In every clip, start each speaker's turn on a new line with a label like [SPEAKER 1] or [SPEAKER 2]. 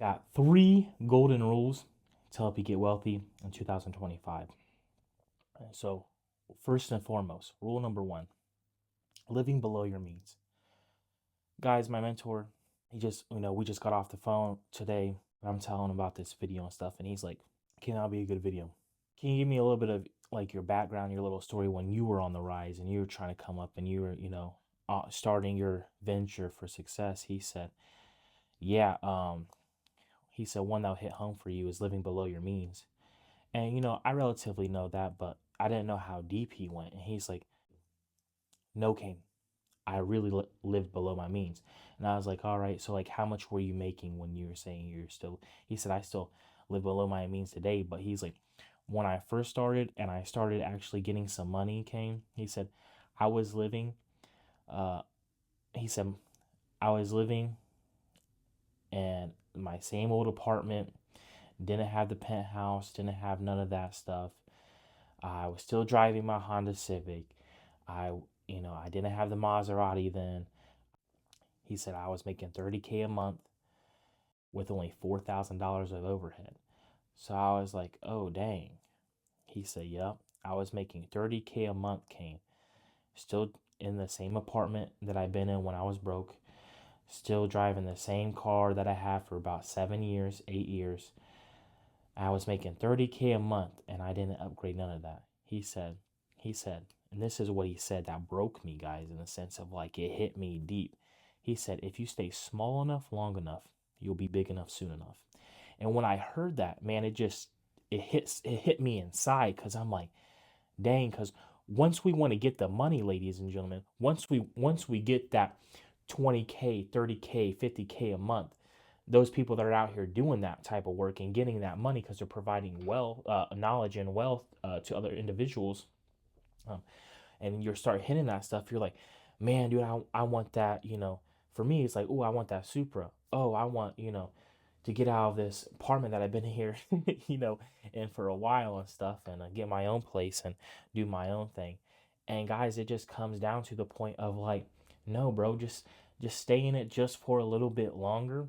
[SPEAKER 1] Got 3 golden rules to help you get wealthy in 2025. So, first and foremost, rule number one, living below your means. Guys, my mentor, we just got off the phone today. I'm telling him about this video and stuff, and he's like, can that be a good video? Can you give me a little bit of like your background, your little story when you were on the rise and you were trying to come up and you were, starting your venture for success? He said, yeah, he said one that'll hit home for you is living below your means. And I relatively know that, but I didn't know how deep he went. And he's like, no, Kane, I really lived below my means. And I was like, all right, so like how much were you making when you were saying you're still, he said, I still live below my means today. But he's like, when I first started and I started actually getting some money, Kane, he said, I was living, uh, he said, I was living in my same old apartment, didn't have the penthouse, didn't have none of that stuff. I was still driving my Honda Civic. I didn't have the Maserati then. He said I was making 30K a month with only $4,000 of overhead. So I was like, oh, dang. He said, yep, I was making 30K a month, Kane. Still in the same apartment that I've been in when I was broke. Still driving the same car that I had for about 7 years, 8 years. I was making 30K a month and I didn't upgrade none of that. He said, and this is what he said that broke me, guys, in the sense of like it hit me deep. He said, if you stay small enough, long enough, you'll be big enough soon enough. And when I heard that, man, it hit me inside because I'm like, dang, because once we want to get the money, ladies and gentlemen, once we get that 20K, 30K, 50K a month, those people that are out here doing that type of work and getting that money because they're providing knowledge and wealth to other individuals, um, and you start hitting that stuff, you're like, man, dude, I want that. For me, it's like, oh, I want that Supra. Oh, I want, to get out of this apartment that I've been here, and for a while and stuff, and get my own place and do my own thing. And guys, it just comes down to the point of like, no, bro, just stay in it just for a little bit longer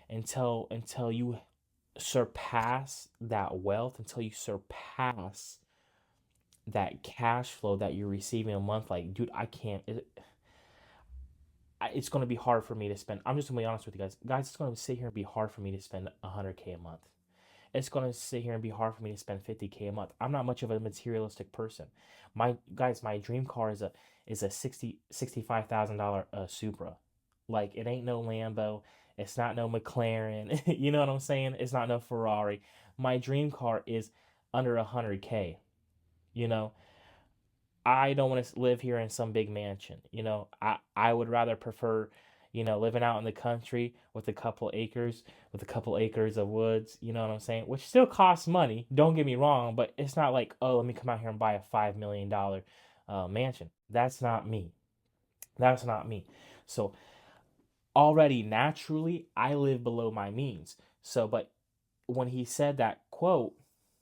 [SPEAKER 1] until you surpass that wealth, until you surpass that cash flow that you're receiving a month. Like, dude, I can't. It's going to be hard for me to spend. I'm just going to be honest with you guys. Guys, it's going to sit here and be hard for me to spend 100K a month. It's going to sit here and be hard for me to spend 50K a month. I'm not much of a materialistic person. My dream car is a $65,000 Supra. Like, it ain't no Lambo. It's not no McLaren. You know what I'm saying? It's not no Ferrari. My dream car is under 100K. You know, I don't want to live here in some big mansion. I would rather prefer, living out in the country with a couple acres of woods, you know what I'm saying? Which still costs money, don't get me wrong, but it's not like, oh, let me come out here and buy a $5 million mansion. That's not me. That's not me. So already naturally, I live below my means. So, but when he said that quote,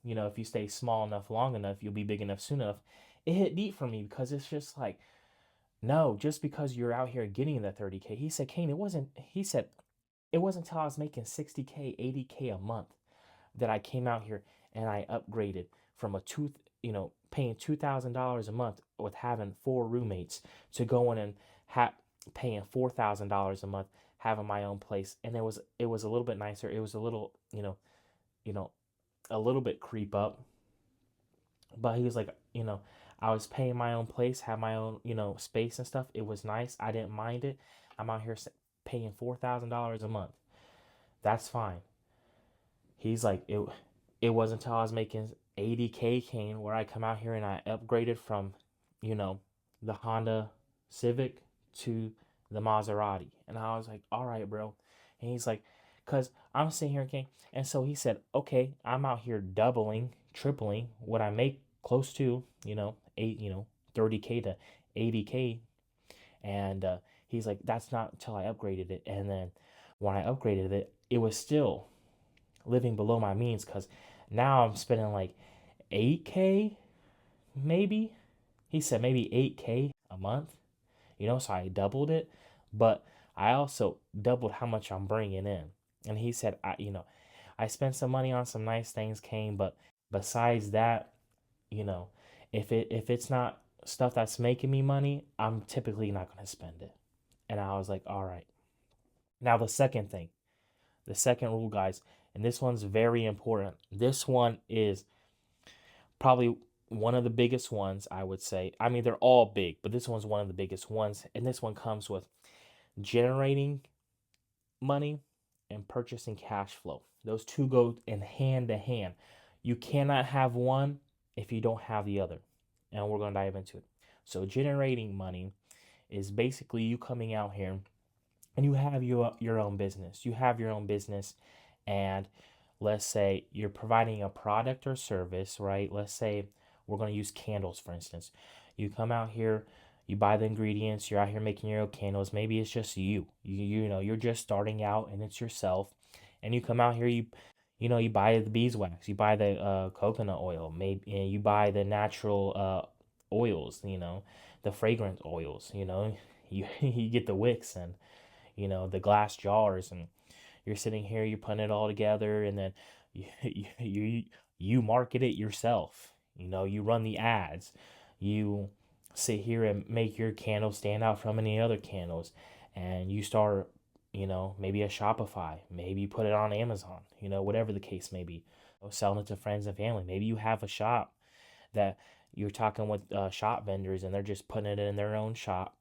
[SPEAKER 1] if you stay small enough long enough, you'll be big enough soon enough, it hit deep for me because it's just like, no, just because you're out here getting the 30K. He said, Kane, it wasn't until I was making 60K, 80K a month that I came out here and I upgraded from paying $2,000 a month with having 4 roommates to going and paying $4,000 a month, having my own place. And it was a little bit nicer. It was a little, you know, a little bit creep up. But he was like, I was paying my own place, have my own, space and stuff. It was nice. I didn't mind it. I'm out here paying $4,000 a month. That's fine. He's like, it wasn't until I was making 80K, Kane, where I come out here and I upgraded from, you know, the Honda Civic to the Maserati. And I was like, all right, bro. And he's like, because I'm sitting here, Kane. And so he said, okay, I'm out here doubling, tripling what I make close to, 30K to 80K. And he's like, that's not until I upgraded it. And then when I upgraded it, it was still living below my means because now I'm spending like 8K, maybe. He said maybe 8K a month, so I doubled it, but I also doubled how much I'm bringing in. And he said, I spent some money on some nice things, Kane, but besides that, you know, if it's not stuff that's making me money, I'm typically not going to spend it. And I was like, all right. Now the second thing, the second rule, guys, and this one's very important. This one is probably one of the biggest ones, I would say. I mean, they're all big, but this one's one of the biggest ones. And this one comes with generating money and purchasing cash flow. Those two go in hand to hand. You cannot have one if you don't have the other. And we're going to dive into it. So, generating money is basically you coming out here and you have your own business. You have your own business, and let's say you're providing a product or service, right? Let's say we're going to use candles, for instance. You come out here, you buy the ingredients, you're out here making your own candles. Maybe it's just you know, you're just starting out and it's yourself. And you come out here, you buy the beeswax, you buy the coconut oil, maybe, and you buy the natural oils, the fragrant oils, you get the wicks and the glass jars, and you're sitting here, you're putting it all together, and then you you, you market it yourself. You run the ads. You sit here and make your candles stand out from any other candles, and you start, maybe a Shopify, maybe you put it on Amazon, whatever the case may be. Selling it to friends and family. Maybe you have a shop that you're talking with shop vendors, and they're just putting it in their own shop,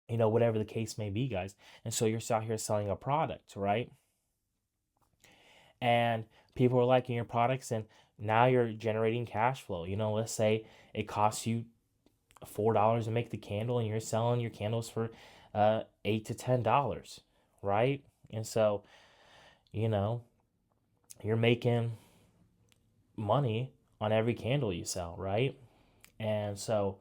[SPEAKER 1] whatever the case may be, guys. And so you're out here selling a product, right? And people are liking your products, and now you're generating cash flow. Let's say it costs you $4 to make the candle, and you're selling your candles for $8 to $10, right? And so, you know, you're making money on every candle you sell, right? And so,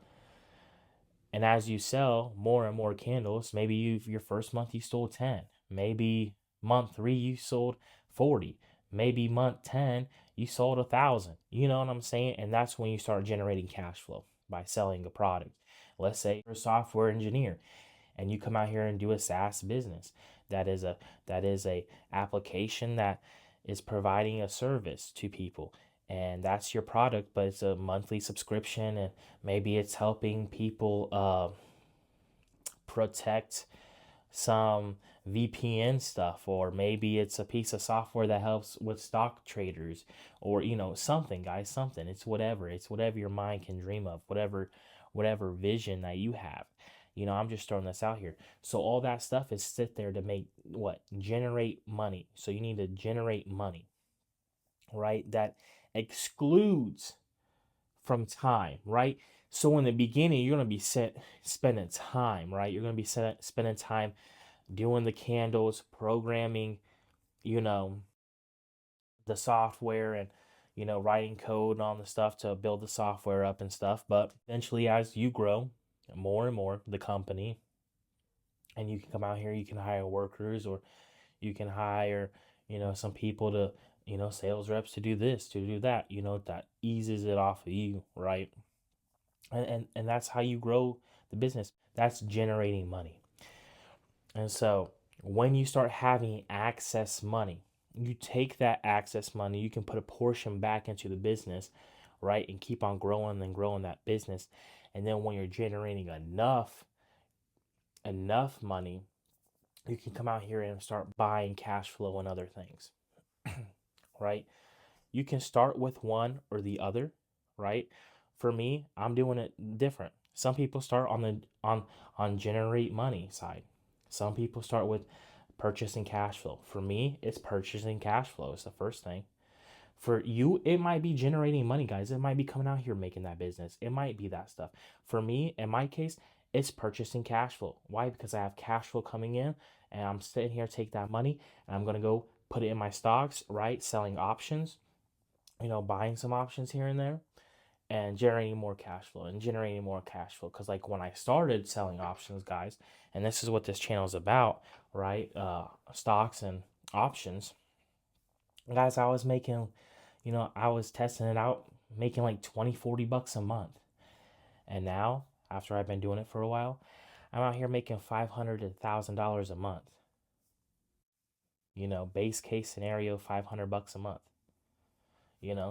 [SPEAKER 1] and as you sell more and more candles, maybe your first month you sold 10. Maybe month 3 you sold 40. Maybe month 10 you sold 1,000. You know what I'm saying? And that's when you start generating cash flow by selling a product. Let's say you're a software engineer and you come out here and do a SaaS business. That is a application that is providing a service to people, and that's your product, but it's a monthly subscription, and maybe it's helping people protect some VPN stuff, or maybe it's a piece of software that helps with stock traders, or something, guys, something. It's whatever your mind can dream of, whatever vision that you have. I'm just throwing this out here. So all that stuff is sit there to make what? Generate money. So you need to generate money, right? That excludes from time, right? So in the beginning, you're going to be spending time, right? You're going to be spending time doing the candles, programming, you know, the software, and writing code and all the stuff to build the software up and stuff. But eventually, as you grow more and more the company, and you can come out here, you can hire workers, or you can hire some people to sales reps to do this, to do that, that eases it off of you, right? And that's how you grow the business. That's generating money. And so when you start having access money, you take that access money, you can put a portion back into the business, right? And keep on growing and growing that business. And then when you're generating enough money, you can come out here and start buying cash flow and other things, right? You can start with one or the other, right? For me, I'm doing it different. Some people start on generate money side. Some people start with purchasing cash flow. For me, it's purchasing cash flow. It's the first thing. For you, it might be generating money, guys. It might be coming out here making that business. It might be that stuff. For me, in my case, it's purchasing cash flow. Why? Because I have cash flow coming in, and I'm sitting here, take that money, and I'm gonna go put it in my stocks, right? Selling options, buying some options here and there, and generating more cash flow and generating more cash flow. Because like when I started selling options, guys, and this is what this channel is about, right? Stocks and options, guys, I was making, I was testing it out, making like 20-40 bucks a month. And now, after I've been doing it for a while, I'm out here making $500 to $1,000 a month. Base case scenario, $500 a month.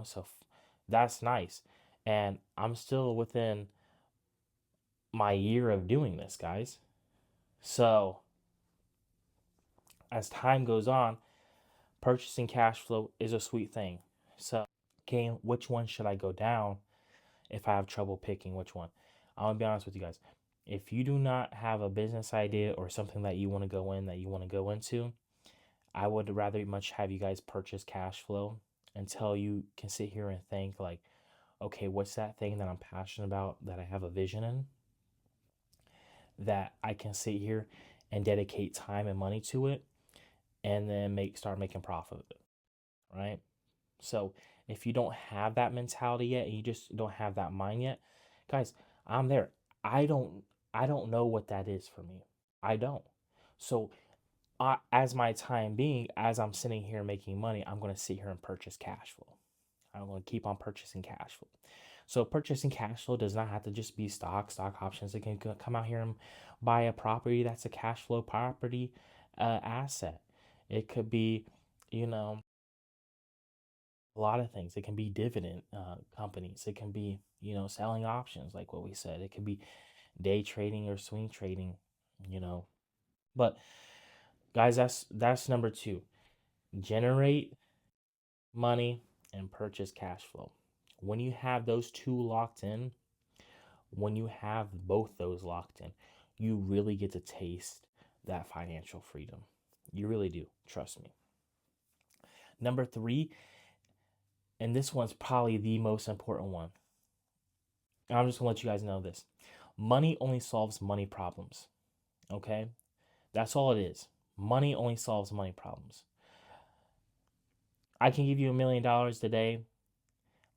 [SPEAKER 1] So that's nice. And I'm still within my year of doing this, guys. So as time goes on, purchasing cash flow is a sweet thing. So, okay, which one should I go down if I have trouble picking which one? I'm gonna be honest with you guys. If you do not have a business idea or something that you want to go into, I would rather much have you guys purchase cash flow until you can sit here and think like, okay, what's that thing that I'm passionate about, that I have a vision in, that I can sit here and dedicate time and money to it, and then start making profit of it, right? So if you don't have that mentality yet, and you just don't have that mind yet, guys, I'm there. I don't I don't know what that is for me. I don't. So as my time being, as I'm sitting here making money, I'm going to sit here and purchase cash flow. I'm going to keep on purchasing cash flow. So purchasing cash flow does not have to just be stock options. It can come out here and buy a property that's a cash flow property asset. It could be, you know, a lot of things. It can be dividend companies. It can be, selling options, like what we said. It could be day trading or swing trading, you know. But guys, that's number two. Generate money and purchase cash flow. When you have those two locked in, when you have both those locked in, you really get to taste that financial freedom. You really do. Trust me. Number three, and this one's probably the most important one. And I'm just gonna let you guys know this. Money only solves money problems. Okay? That's all it is. Money only solves money problems. I can give you $1 million today,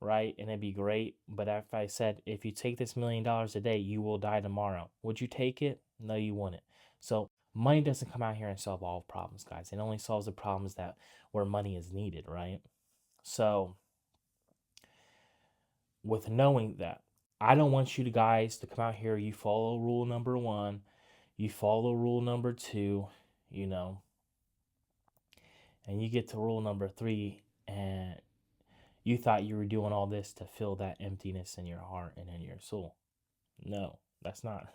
[SPEAKER 1] right? And it'd be great. But if I said, if you take this $1 million today, you will die tomorrow, would you take it? No, you wouldn't. So money doesn't come out here and solve all problems, guys. It only solves the problems that where money is needed, right? So with knowing that, I don't want you guys to come out here, you follow rule number one, you follow rule number two, you know, and you get to rule number three, and you thought you were doing all this to fill that emptiness in your heart and in your soul. No, that's not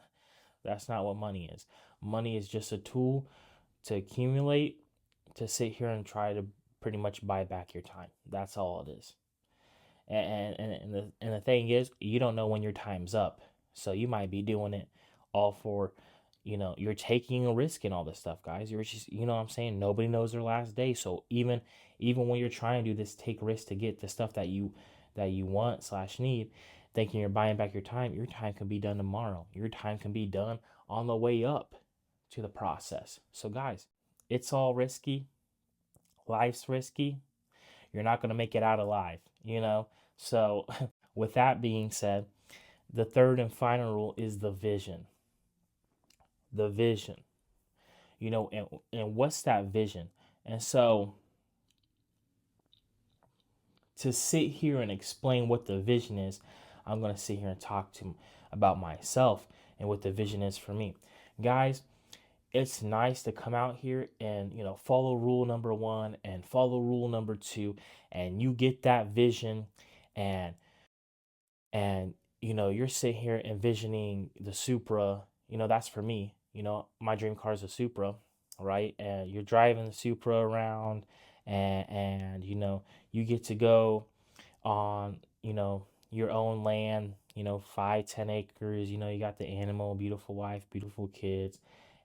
[SPEAKER 1] what money is. Money is just a tool to accumulate, to sit here and try to pretty much buy back your time. That's all it is. And the thing is, you don't know when your time's up. So you might be doing it all for, you're taking a risk in all this stuff, guys. You're just, what I'm saying? Nobody knows their last day. So even when you're trying to do this, take risks to get the stuff that you want / need, thinking you're buying back your time can be done tomorrow. Your time can be done on the way up to the process. So guys, it's all risky. Life's risky. You're not going to make it out alive. So with that being said, the third and final rule is the vision. The vision. And what's that vision? And so to sit here and explain what the vision is, I'm going to sit here and talk about myself and what the vision is for me. Guys, it's nice to come out here and, follow rule number one and follow rule number two, and you get that vision, and you're sitting here envisioning the Supra. That's for me. My dream car is a Supra, right? And you're driving the Supra around, and you get to go on, your own land, 5-10 acres. You got the animal, beautiful wife, beautiful kids,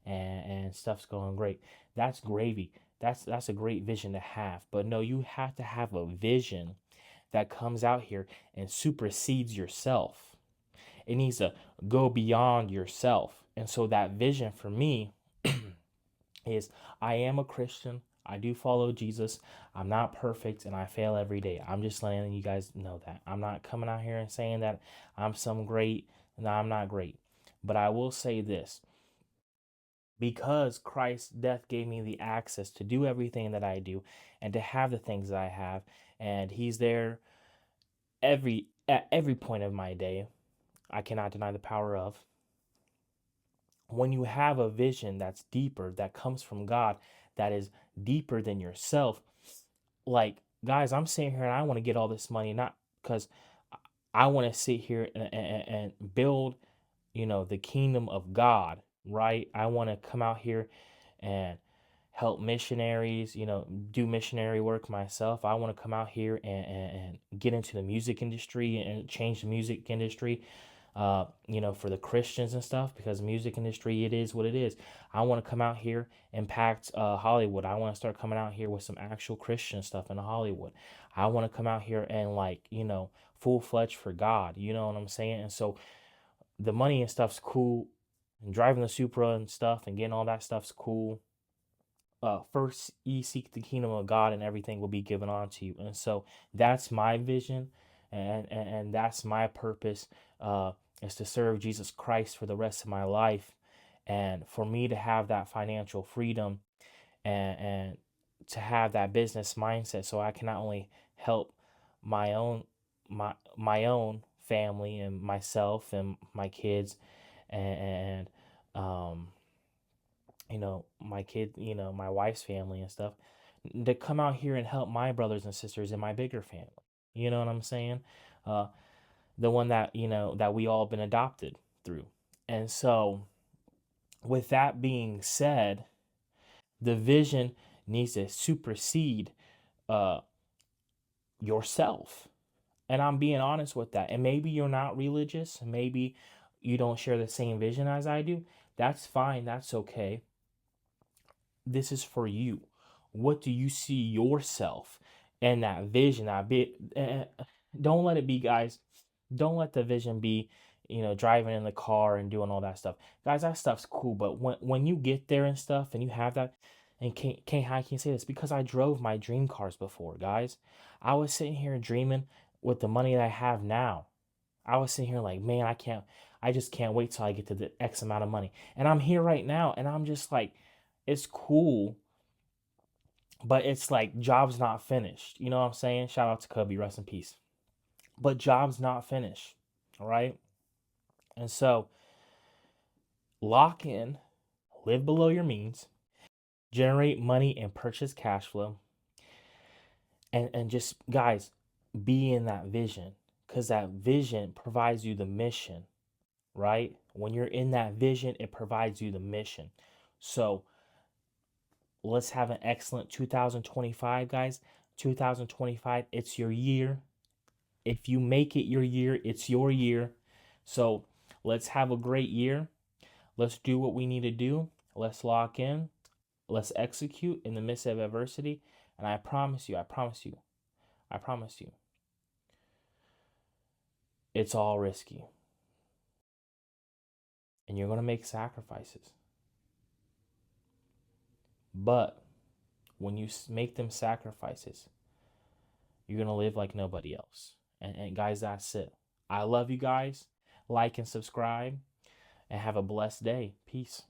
[SPEAKER 1] and stuff's going great. That's gravy. That's a great vision to have. But no, you have to have a vision that comes out here and supersedes yourself. It needs to go beyond yourself. And so that vision for me is, I am a Christian. I do follow Jesus. I'm not perfect and I fail every day. I'm just letting you guys know that. I'm not coming out here and saying that I'm some great. No, I'm not great. But I will say this. Because Christ's death gave me the access to do everything that I do and to have the things that I have, and He's there at every point of my day, I cannot deny the power of. When you have a vision that's deeper, that comes from God, that is deeper than yourself. Like, guys, I'm sitting here and I want to get all this money, not because I want to sit here and build, the kingdom of God, right? I want to come out here and help missionaries, do missionary work myself. I want to come out here and get into the music industry and change the music industry, for the Christians and stuff, because music industry, it is what it is. I want to come out here, impact Hollywood. I want to start coming out here with some actual Christian stuff in Hollywood. I want to come out here and full-fledged for God. You know what I'm saying? And so the money and stuff's cool, and driving the Supra and stuff and getting all that stuff's cool. First ye seek the kingdom of God, and everything will be given unto you. And so that's my vision, and that's my purpose, is to serve Jesus Christ for the rest of my life, and for me to have that financial freedom, and to have that business mindset, so I can not only help my own my own family and myself and my kids, and um my kid, my wife's family and stuff, to come out here and help my brothers and sisters in my bigger family. You know what I'm saying? Uh, the one that, that we all been adopted through. And so, with that being said, the vision needs to supersede uh, yourself. And I'm being honest with that. And maybe you're not religious. Maybe you don't share the same vision as I do. That's fine. That's okay. This is for you. What do you see yourself in that vision? That bit. Don't let it be, guys. Don't let the vision be, driving in the car and doing all that stuff, guys. That stuff's cool, but when you get there and stuff, and you have that, and how can you say this? Because I drove my dream cars before, guys. I was sitting here dreaming with the money that I have now. I was sitting here like, man, I just can't wait till I get to the X amount of money. And I'm here right now, and I'm just like, it's cool, but it's like job's not finished. You know what I'm saying? Shout out to Cubby, rest in peace. But job's not finished, all right? And so, lock in, live below your means, generate money and purchase cash flow, and just, guys, be in that vision, because that vision provides you the mission, right? When you're in that vision, it provides you the mission. So let's have an excellent 2025, guys. 2025, it's your year. If you make it your year, it's your year. So let's have a great year. Let's do what we need to do. Let's lock in. Let's execute in the midst of adversity. And I promise you, it's all risky. And you're going to make sacrifices. But when you make them sacrifices, you're going to live like nobody else. And guys, that's it. I love you guys. Like and subscribe, and have a blessed day. Peace.